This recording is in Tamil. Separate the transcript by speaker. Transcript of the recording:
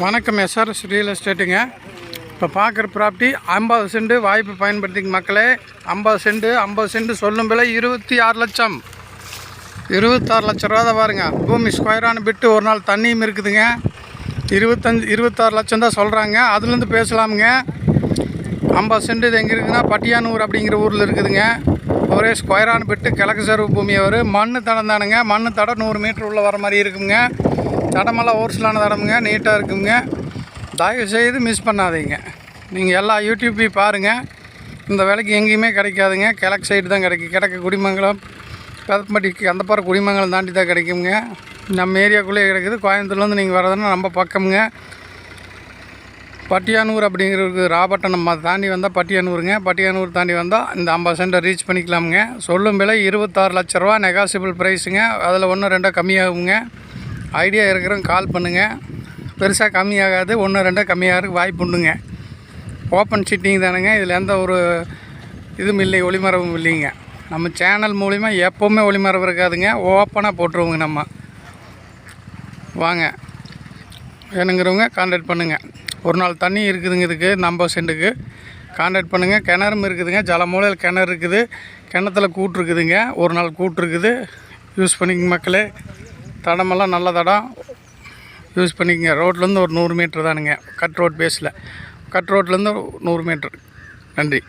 Speaker 1: வணக்கம் எஸ்ஆர்எஸ் ரியல் எஸ்டேட்டுங்க. இப்போ பார்க்குற ப்ராப்பர்ட்டி 50 சென்ட் வாய்ப்பு பயன்படுத்திங்க மக்களே. 50 சென்ட் சொல்லும் விலை 26 லட்சம். 26 லட்ச ரூபா தான் பாருங்க. பூமி ஸ்கொயரான பிட்டு ஒரு நாள் தண்ணியும் இருக்குதுங்க. 26 லட்சம் தான் சொல்கிறாங்க. அதுலேருந்து பேசலாமுங்க. 50 சென்ட் இது எங்கே இருக்குதுன்னா பட்டியானூர் அப்படிங்கிற ஊரில் இருக்குதுங்க. ஒரே ஸ்கொயரான பிட்டு கிழக்கு சர்வு பூமி. மண் தடம் தானுங்க. மண் தடம் 100 மீட்டர் உள்ளே வர மாதிரி இருக்குங்க. தடமெல்லாம் ஓர்ஸ்லான தடமுங்க, நீட்டாக இருக்குங்க. தயவுசெய்து மிஸ் பண்ணாதீங்க. நீங்கள் எல்லா யூடியூப்பையும் பாருங்கள். இந்த விலைக்கு எங்கேயுமே கிடைக்காதுங்க. கிழக்கு சைடு தான் கிடைக்கும். கிழக்கு குடிமங்கலம், பெதப்பட்டிக்கு அந்த பாரு குடிமங்கலம் தாண்டி தான் கிடைக்குங்க. நம்ம ஏரியாக்குள்ளேயே கிடைக்குது. கோயம்புத்தூர்லேருந்து நீங்கள் வர்றதுன்னா நம்ம பக்கமுங்க. பட்டியானூர் அப்படிங்கிறது ராபட்டணம் தாண்டி வந்தால் பட்டியானூருங்க. பட்டியானூர் தாண்டி வந்தால் இந்த 50 சென்ட்டை ரீச் பண்ணிக்கலாமுங்க. சொல்லும் விலை 26 லட்ச ரூபா. நெகாசிபிள் ப்ரைஸுங்க. அதில் 1-2 கம்மியாகுங்க. ஐடியா இருக்கிறவங்க கால் பண்ணுங்கள். பெருசாக கம்மியாகாது. 1-2 கம்மியாகிறதுக்கு வாய்ப்பு உண்டுங்க. ஓப்பன் சிட்டிங் தானுங்க. இதில் எந்த ஒரு இதுவும் இல்லை, ஒளிமரபும் இல்லைங்க. நம்ம சேனல் மூலிமா எப்போவுமே ஒளிமரபு இருக்காதுங்க. ஓப்பனாக போட்டுருவோங்க. நம்ம வாங்க, வேணுங்கிறவங்க கான்டாக்ட் பண்ணுங்கள். ஒரு நாள் தண்ணி இருக்குதுங்க இதுக்கு. 50 சென்ட்டுக்கு கான்டாக்ட் பண்ணுங்கள். கிணறும் இருக்குதுங்க. ஜலமூலையில் கிணறு இருக்குது. கிணத்துல கூட்டு இருக்குதுங்க. ஒரு நாள் கூட்டு இருக்குது. யூஸ் பண்ணிக்க மக்களே. தடமெல்லாம் நல்ல தடம், யூஸ் பண்ணிக்கங்க. ரோட்லேருந்து ஒரு 100 மீட்ரு தானுங்க. கட் ரோட் பேஸில். கட் ரோட்லேருந்து 100 மீட்ரு. நன்றி.